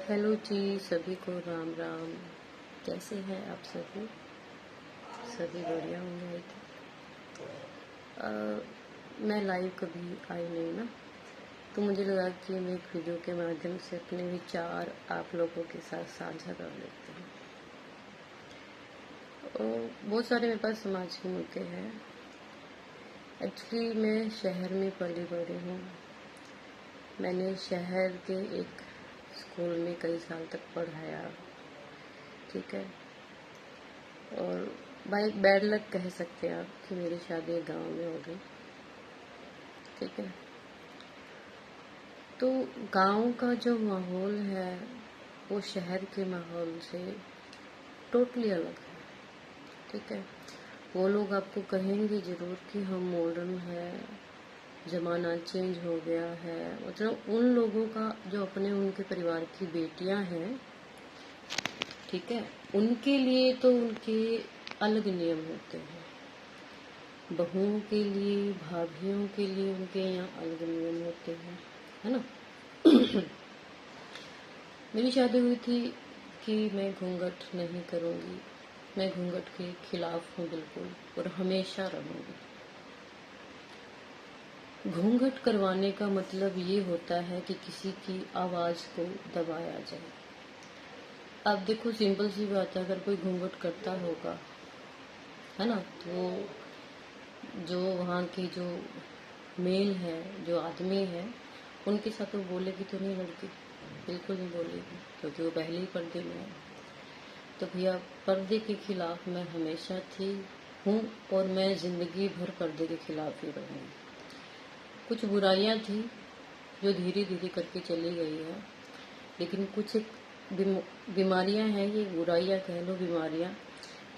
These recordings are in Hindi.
हेलो जी, सभी को राम राम। कैसे हैं आप सभी? सभी बढ़िया होंगे आई थिंक। मैं लाइव कभी आई नहीं ना, तो मुझे लगा कि मैं एक वीडियो के माध्यम से अपने विचार आप लोगों के साथ साझा कर लेती हूँ। बहुत सारे मेरे पास समाज के मुद्दे हैं। एक्चुअली मैं शहर में पली बड़ी हूँ। मैंने शहर के एक स्कूल में कई साल तक पढ़ाया, ठीक है। और भाई बैड लक कह सकते हैं आप कि मेरी शादी गांव में हो गई, ठीक है। तो गांव का जो माहौल है वो शहर के माहौल से टोटली अलग है, ठीक है। वो लोग आपको कहेंगे ज़रूर कि हम मॉडर्न है, ज़माना चेंज हो गया है। मतलब उन लोगों का जो अपने उनके परिवार की बेटियां हैं, ठीक है, उनके लिए तो उनके अलग नियम होते हैं। बहुओं के लिए, भाभियों के लिए उनके यहाँ अलग नियम होते हैं, है ना। मेरी शादी हुई थी कि मैं घूंघट नहीं करूँगी, मैं घूंघट के खिलाफ हूँ बिल्कुल, और हमेशा रहूँगी। घूंघट करवाने का मतलब ये होता है कि किसी की आवाज़ को दबाया जाए। अब देखो, सिंपल सी बात है, अगर कोई घूंघट करता होगा, है ना, तो जो वहाँ की जो मेल है, जो आदमी है, उनके साथ वो बोलेगी तो नहीं लड़की, बिल्कुल नहीं बोलेगी, क्योंकि वो पहले ही पर्दे में है। तो भैया, पर्दे के खिलाफ मैं हमेशा थी, हूँ, और मैं ज़िंदगी भर पर्दे के खिलाफ ही रहूँगी। कुछ बुराइयाँ थी जो धीरे धीरे करके चली गई है, लेकिन कुछ एक बीमारियाँ हैं, ये बुराइयाँ कह लो, बीमारियाँ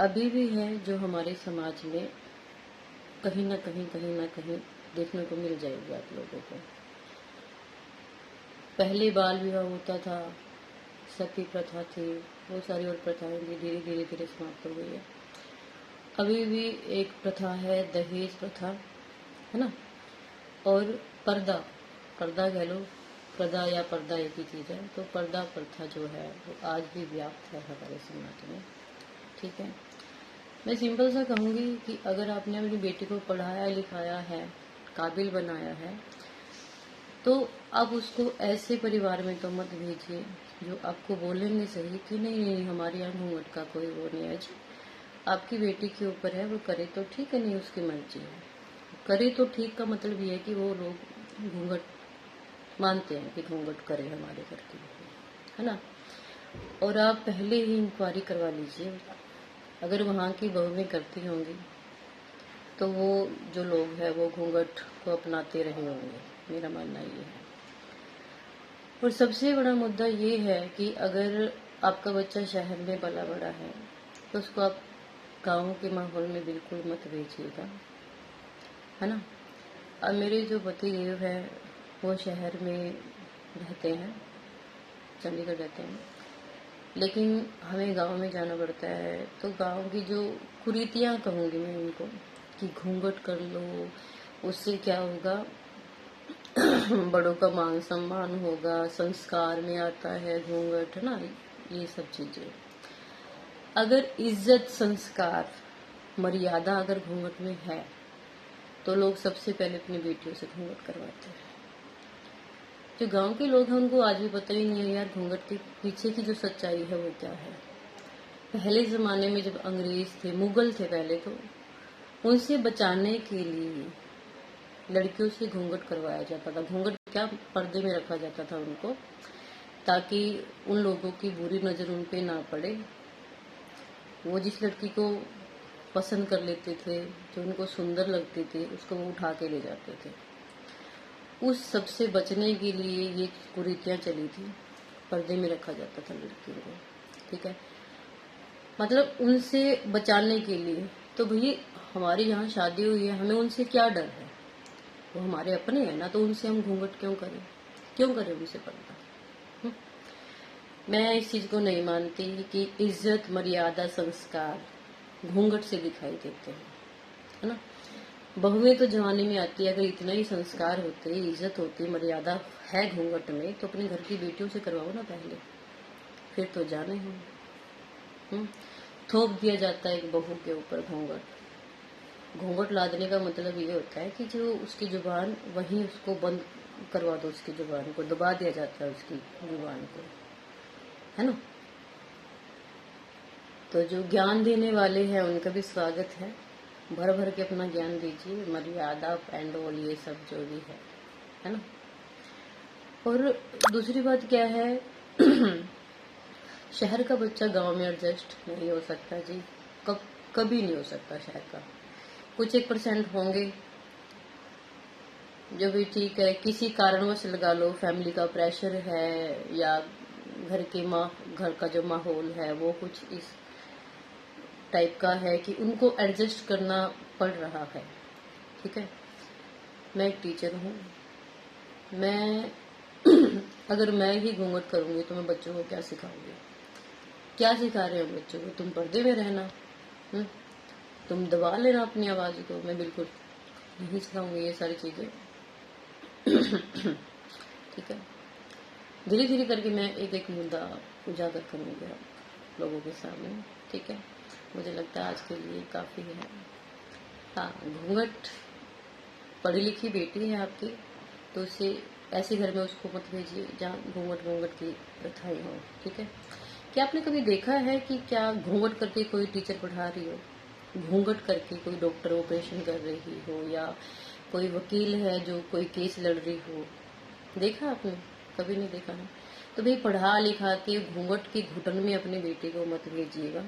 अभी भी हैं, जो हमारे समाज में कहीं ना कहीं देखने को मिल जाएगी आप लोगों को। पहले बाल विवाह होता था, सती प्रथा थी, बहुत सारी और प्रथाएं भी धीरे समाप्त हो गई है। अभी भी एक प्रथा है, दहेज प्रथा, है ना। और पर्दा पर्दा कह लो, पर्दा या पर्दा एक ही चीज़ है। तो पर्दा प्रथा जो है वो आज भी व्याप्त है हमारे समाज में, ठीक है। मैं सिंपल सा कहूँगी कि अगर आपने अपनी बेटी को पढ़ाया लिखाया है, काबिल बनाया है, तो आप उसको ऐसे परिवार में तो मत भेजिए जो आपको बोलेंगे सही कि नहीं नहीं, हमारे यहाँ घूंघट का कोई वो नहीं है जी, आपकी बेटी के ऊपर है, वो करे तो ठीक है, नहीं उसकी मर्जी है। करे तो ठीक का मतलब ये है कि वो लोग घूंघट मानते हैं कि घूंघट करे हमारे घर की, है ना। और आप पहले ही इंक्वायरी करवा लीजिए, अगर वहाँ की बहुएं करती होंगी तो वो जो लोग हैं वो घूंघट को अपनाते रहे होंगे, मेरा मानना ये है। और सबसे बड़ा मुद्दा ये है कि अगर आपका बच्चा शहर में पला बड़ा है तो उसको आप गाँव के माहौल में बिल्कुल मत भेजिएगा, है ना। अब मेरे जो पति देव है वो शहर में रहते हैं, चंडीगढ़ रहते हैं, लेकिन हमें गांव में जाना पड़ता है। तो गांव की जो कुरीतियाँ कहूँगी मैं उनको, कि घूंघट कर लो, उससे क्या होगा, बड़ों का मान सम्मान होगा, संस्कार में आता है घूंघट, है ना, ये सब चीज़ें। अगर इज्जत, संस्कार, मर्यादा अगर घूंघट में है तो लोग सबसे पहले अपनी बेटियों से घूंघट करवाते हैं। जो गांव के लोग हैं उनको आज भी पता ही नहीं है यार, घूंघट के पीछे की जो सच्चाई है वो क्या है। पहले ज़माने में जब अंग्रेज थे, मुगल थे पहले, तो उनसे बचाने के लिए लड़कियों से घूंघट करवाया जाता था। घूंघट क्या, पर्दे में रखा जाता था उनको, ताकि उन लोगों की बुरी नज़र उन पे ना पड़े। वो जिस लड़की को पसंद कर लेते थे, जो उनको सुंदर लगती थी, उसको वो उठा के ले जाते थे। उस सबसे बचने के लिए ये कुरीतियाँ चली थी, पर्दे में रखा जाता था लड़कियों को, ठीक है, मतलब उनसे बचाने के लिए। तो भैया, हमारे यहाँ शादी हुई है, हमें उनसे क्या डर है, वो हमारे अपने हैं ना, तो उनसे हम घूंघट क्यों करें उनसे पर्दा। मैं इस चीज़ को नहीं मानती कि इज्जत, मर्यादा, संस्कार घूंघट से दिखाई देते हैं, है ना। बहुएं तो जमाने में आती है, अगर इतना ही संस्कार होते, इज्जत होती, मर्यादा है घूंघट में, तो अपने घर की बेटियों से करवाओ ना पहले, फिर तो जाने हम। थोप दिया जाता है एक बहू के ऊपर घूंघट। घूंघट लादने का मतलब ये होता है कि जो उसकी जुबान, वहीं उसको बंद करवा दो, उसकी जुबान को दबा दिया जाता है, उसकी जुबान को, है ना। तो जो ज्ञान देने वाले हैं उनका भी स्वागत है, भर भर के अपना ज्ञान दीजिए, मर्यादा एंड ऑल ये सब जो भी है ना। और दूसरी बात क्या है, शहर का बच्चा गांव में एडजस्ट नहीं हो सकता जी, कभी नहीं हो सकता शहर का। कुछ 1% होंगे जो भी ठीक है, किसी कारणवश लगा लो, फैमिली का प्रेशर है या घर का जो माहौल है वो कुछ इस टाइप का है कि उनको एडजस्ट करना पड़ रहा है, ठीक है। मैं एक टीचर हूँ, मैं अगर मैं ही घूंघट करूंगी तो मैं बच्चों को क्या सिखाऊंगी? क्या सिखा रहे हो बच्चों को? तुम पर्दे में रहना, तुम दबा लेना अपनी आवाज को। मैं बिल्कुल नहीं सिखाऊंगी ये सारी चीजें, ठीक है। धीरे धीरे करके मैं एक एक मुद्दा उजागर करूंगी आप लोगों के सामने, ठीक है। मुझे लगता है आज के लिए काफी है। हाँ, घूंघट, पढ़ी लिखी बेटी है आपकी, तो उसे ऐसे घर में उसको मत भेजिए जहाँ घूंघट की प्रथाएं हो, ठीक है। क्या आपने कभी देखा है कि क्या घूंघट करके कोई टीचर पढ़ा रही हो, घूंघट करके कोई डॉक्टर ऑपरेशन कर रही हो, या कोई वकील है जो कोई केस लड़ रही हो? देखा आपने? कभी नहीं देखा ना। तो भाई पढ़ा लिखा के घूंघट की घुटन में अपने बेटे को मत भेजिएगा,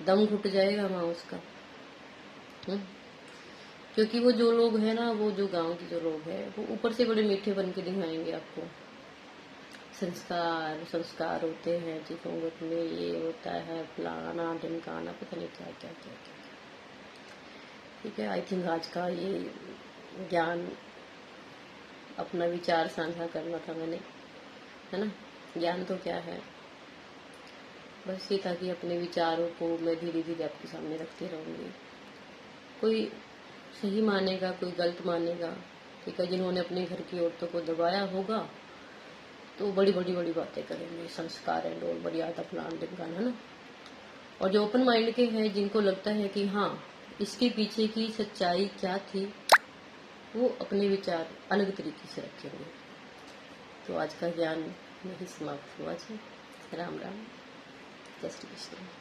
दम घुट जाएगा माँ उसका। क्योंकि वो जो लोग हैं ना, वो जो गांव के जो लोग हैं, वो ऊपर से बड़े मीठे बन के दिखाएंगे आपको। संस्कार होते हैं जी घूंघट में, ये होता है फलाना ढिमकाना, पता नहीं क्या क्या क्या क्या, ठीक है। आई थिंक आज का ये ज्ञान, अपना विचार साझा करना था मैंने, है ना। ज्ञान तो क्या है, बस ये था कि अपने विचारों को मैं धीरे धीरे आपके सामने रखती रहूंगी। कोई सही मानेगा, कोई गलत मानेगा, ठीक है। जिन्होंने अपने घर की औरतों को दबाया होगा तो बड़ी बातें करेंगे, संस्कार एंड और मर्यादा फलान ढिमकाना, है ना। और जो ओपन माइंड के हैं, जिनको लगता है कि हाँ इसके पीछे की सच्चाई क्या थी, वो अपने विचार अलग तरीके से रखेंगे। तो आज का ज्ञान यही समाप्त हुआ जी। राम राम, जय श्री कृष्ण।